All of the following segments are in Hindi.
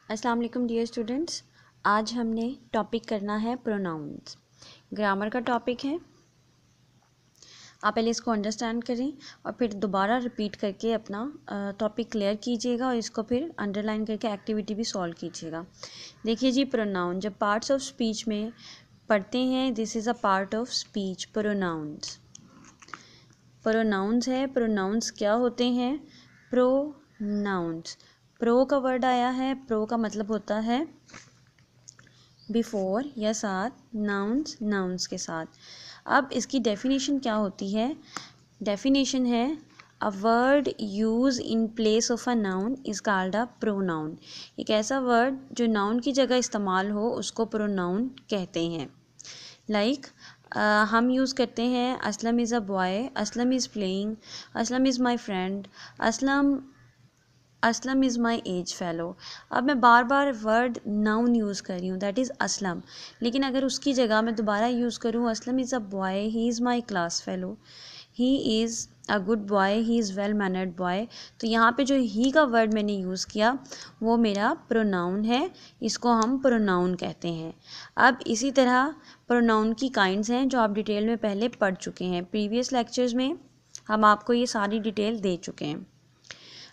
अस्सलाम वालेकुम डियर स्टूडेंट्स। आज हमने टॉपिक करना है प्रोनाउंस। ग्रामर का टॉपिक है। आप पहले इसको अंडरस्टैंड करें और फिर दोबारा रिपीट करके अपना टॉपिक क्लियर कीजिएगा और इसको फिर अंडरलाइन करके एक्टिविटी भी सॉल्व कीजिएगा। देखिए जी, प्रोनाउन जब पार्ट्स ऑफ स्पीच में पढ़ते हैं, this is a part of speech. Pronouns pronouns है। प्रोनाउंस क्या होते हैं? प्रोनाउंस, प्रो का वर्ड आया है। प्रो का मतलब होता है बिफोर या साथ, नाउन्स नाउन्स के साथ। अब इसकी डेफिनेशन क्या होती है? डेफिनेशन है a word use in place of a noun is called a pronoun. एक ऐसा वर्ड जो नाउन की जगह इस्तेमाल हो उसको प्रोनाउन कहते हैं। लाइक हम यूज़ करते हैं Aslam is a boy, Aslam is playing, Aslam is my friend, Aslam is my age fellow. अब मैं बार बार वर्ड नाउन यूज़ कर रही हूँ, दैट इज़ असलम, लेकिन अगर उसकी जगह मैं दोबारा यूज़ करूँ Aslam is a boy, he is my class fellow, he is a good boy, he is well mannered boy, तो यहाँ पे जो ही का वर्ड मैंने यूज़ किया वो मेरा प्रोनाउन है, इसको हम प्रोनाउन कहते हैं। अब इसी तरह प्रोनाउन की काइंड्स हैं जो आप डिटेल में पहले पढ़ चुके हैं। प्रीवियस लेक्चर्स में हम आपको ये सारी डिटेल दे चुके हैं।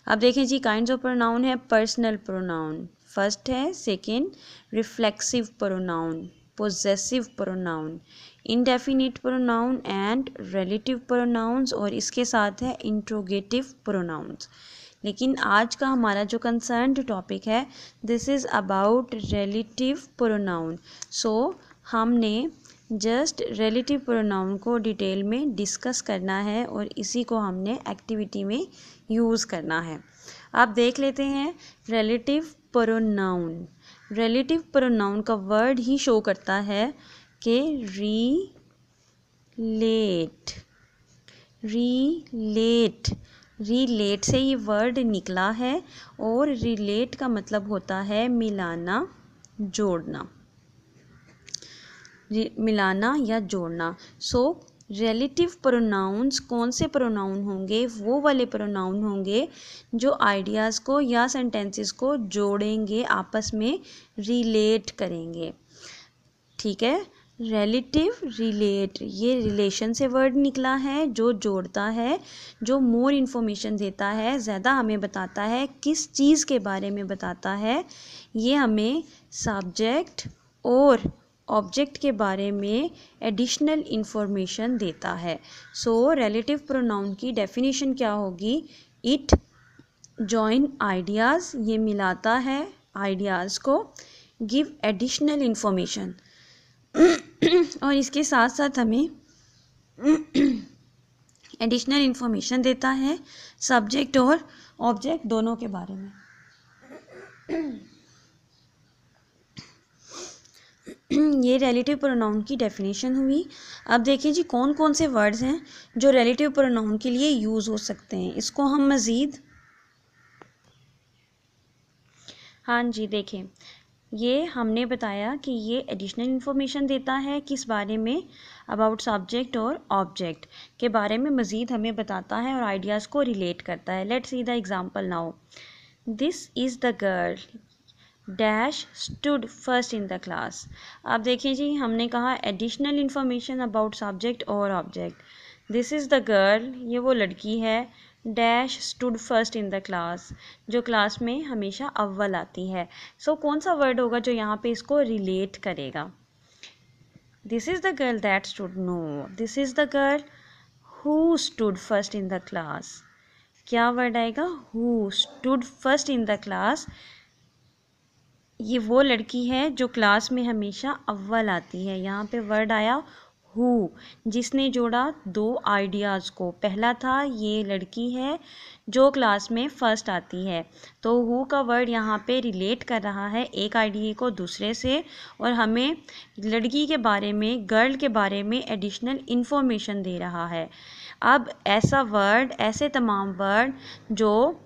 अब देखें जी, काइंड्स ऑफ प्रोनाउन है। पर्सनल प्रोनाउन फर्स्ट है, second reflexive pronoun, possessive pronoun, indefinite pronoun and relative pronouns, और इसके साथ है इंट्रोगेटिव प्रोनाउंस। लेकिन आज का हमारा जो कंसर्न्ड टॉपिक है, this is about relative pronoun. So हमने जस्ट रिलेटिव प्रोनाउन को डिटेल में डिस्कस करना है और इसी को हमने एक्टिविटी में यूज़ करना है। आप देख लेते हैं रिलेटिव प्रोनाउन। रिलेटिव प्रोनाउन का वर्ड ही शो करता है कि रिलेट से ये वर्ड निकला है और रिलेट का मतलब होता है मिलाना, जोड़ना, मिलाना या जोड़ना। सो रिलेटिव प्रोनाउंस कौन से प्रोनाउन होंगे? वो वाले प्रोनाउन होंगे जो आइडियाज़ को या सेंटेंसेस को जोड़ेंगे, आपस में रिलेट करेंगे। ठीक है, रिलेटिव, रिलेट, ये रिलेशन से वर्ड निकला है जो जोड़ता है, जो मोर इन्फॉर्मेशन देता है, ज़्यादा हमें बताता है, किस चीज़ के बारे में बताता है, ये हमें सब्जेक्ट और ऑब्जेक्ट के बारे में एडिशनल इंफॉर्मेशन देता है। सो रिलेटिव प्रोनाउन की डेफिनेशन क्या होगी? इट जॉइन आइडियाज़, ये मिलाता है आइडियाज़ को, गिव एडिशनल इंफॉर्मेशन और इसके साथ साथ हमें एडिशनल इंफॉर्मेशन देता है सब्जेक्ट और ऑब्जेक्ट दोनों के बारे में। ये रिलेटिव प्रोनाउन की डेफिनेशन हुई। अब देखिए जी, कौन कौन से वर्ड्स हैं जो रिलेटिव प्रोनाउन के लिए यूज़ हो सकते हैं। इसको हम मज़ीद, हाँ जी, देखें, ये हमने बताया कि ये एडिशनल इन्फॉर्मेशन देता है किस बारे में? अबाउट सब्जेक्ट और ऑब्जेक्ट के बारे में मज़ीद हमें बताता है और आइडियाज़ को रिलेट करता है। Let's see the example now. This is the girl dash stood first in the class. अब देखिए जी, हमने कहा एडिशनल इन्फॉर्मेशन अबाउट सब्जेक्ट और object. This is the girl, ये वो लड़की है, dash stood first in the class, जो क्लास में हमेशा अव्वल आती है। सो कौन सा वर्ड होगा जो यहाँ पे इसको रिलेट करेगा? This is the girl that stood, no, this is the girl who stood first in the class. क्या वर्ड आएगा? Who stood first in the class, ये वो लड़की है जो क्लास में हमेशा अव्वल आती है। यहाँ पे वर्ड आया हु, जिसने जोड़ा दो आइडियाज़ को। पहला था ये लड़की है जो क्लास में फ़र्स्ट आती है, तो हु का वर्ड यहाँ पे रिलेट कर रहा है एक आइडिया को दूसरे से और हमें लड़की के बारे में, गर्ल के बारे में एडिशनल इन्फॉर्मेशन दे रहा है। अब ऐसा वर्ड, ऐसे तमाम वर्ड जो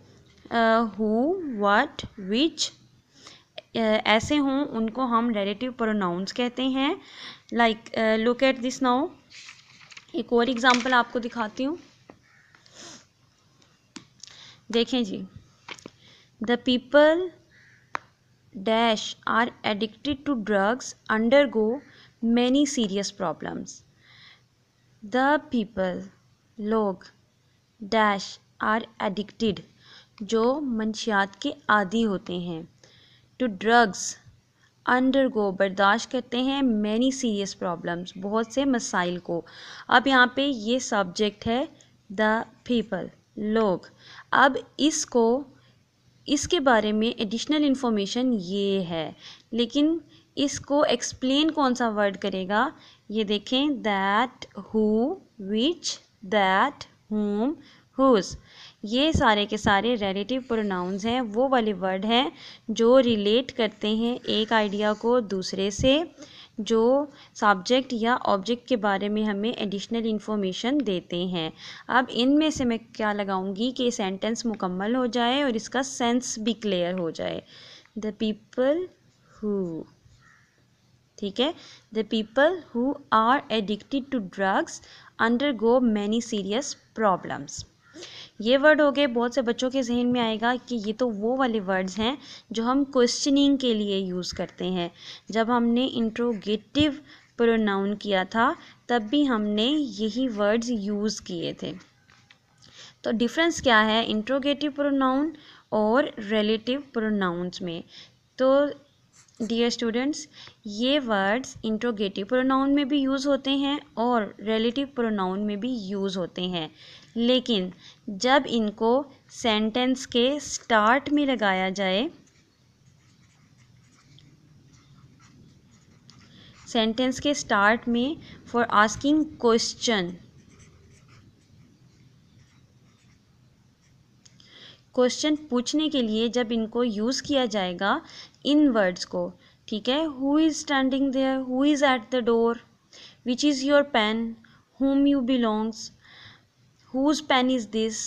हु, व्हाट, विच ऐसे हों, उनको हम रिलेटिव प्रोनाउंस कहते हैं। Like look at this now. एक और एग्जांपल आपको दिखाती हूँ। देखें जी, the people dash are addicted to drugs undergo many serious problems. The people, लोग, dash are addicted, जो मंशियात के आदी होते हैं, to drugs, undergo, बर्दाश्त करते हैं, many serious problems, बहुत से मसाइल को. अब यहाँ पे ये सब्जेक्ट है the people, लोग. अब इसके बारे में एडिशनल इन्फॉर्मेशन ये है, लेकिन इसको एक्सप्लेन कौन सा वर्ड करेगा, ये देखें, that, who, which, that, whom, whose. ये सारे के सारे रिलेटिव प्रोनाउंस हैं, वो वाले वर्ड हैं जो रिलेट करते हैं एक आइडिया को दूसरे से, जो सब्जेक्ट या ऑब्जेक्ट के बारे में हमें एडिशनल इन्फॉर्मेशन देते हैं. अब इनमें से मैं क्या लगाऊंगी कि सेंटेंस मुकम्मल हो जाए और इसका सेंस भी क्लियर हो जाए. द पीपल हु, ठीक है, the people who are addicted to drugs undergo many serious problems. ये वर्ड हो गए. बहुत से बच्चों के जहन में आएगा कि ये तो वो वाले वर्ड्स हैं जो हम क्वेश्चनिंग के लिए यूज़ करते हैं. जब हमने इंट्रोगेटिव प्रोनाउन किया था तब भी हमने यही वर्ड्स यूज़ किए थे. तो डिफरेंस क्या है इंट्रोगेटिव प्रोनाउन और रिलेटिव प्रोनाउंस में? तो डियर स्टूडेंट्स, ये वर्ड्स इंट्रोगेटिव प्रोनाउन में भी यूज़ होते हैं और रिलेटिव प्रोनाउन में भी यूज़ होते हैं, लेकिन जब इनको सेंटेंस के स्टार्ट में लगाया जाए, सेंटेंस के स्टार्ट में फॉर आस्किंग क्वेश्चन, क्वेश्चन पूछने के लिए जब इनको यूज़ किया जाएगा इन वर्ड्स को, ठीक है, who is standing there, who is at the door, which is your pen, whom you belongs, whose pen is this.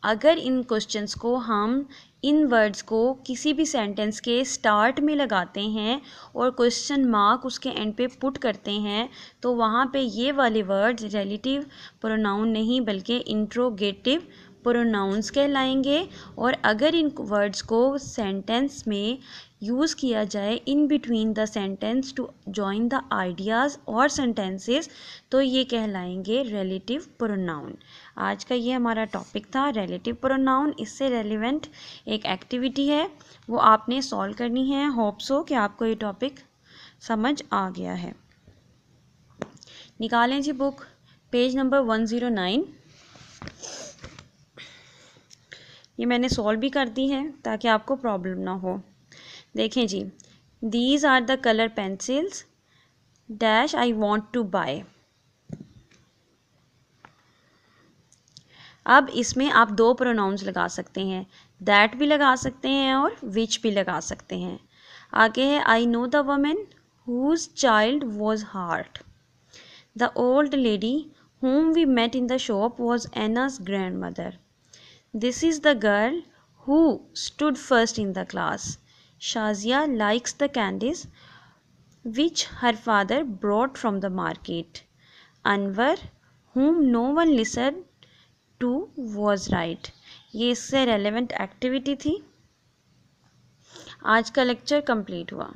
अगर इन क्वेश्चंस को हम इन वर्ड्स को किसी भी सेंटेंस के स्टार्ट में लगाते हैं और क्वेश्चन मार्क उसके एंड पे पुट करते हैं, तो वहाँ पे ये वाले वर्ड्स रिलेटिव प्रोनाउन नहीं बल्कि इंट्रोगेटिव प्रोनाउंस कहलाएंगे. और अगर इन वर्ड्स को सेंटेंस में यूज़ किया जाए in between the sentence to join the ideas और सेंटेंसेस, तो ये कहलाएंगे रिलेटिव प्रोनाउन. आज का ये हमारा टॉपिक था रिलेटिव प्रोनाउन. इससे रेलिवेंट एक एक्टिविटी है, वो आपने सॉल्व करनी है. होप सो कि आपको ये टॉपिक समझ आ गया है. निकालें जी बुक, पेज नंबर 109. ये मैंने सॉल्व भी कर दी है ताकि आपको प्रॉब्लम ना हो. देखें जी, these are the colour pencils dash I want to buy. अब इसमें आप दो प्रोनाउंस लगा सकते हैं, दैट भी लगा सकते हैं और विच भी लगा सकते हैं. आगे है I know the woman whose child was hurt. The old lady whom we met in the shop was Anna's grandmother. This is the girl who stood first in the class. Shazia likes the candies which her father brought from the market. Anwar, whom no one listened to, was right. ये इससे रेलेवेंट एक्टिविटी थी. आज का लेक्चर कंप्लीट हुआ.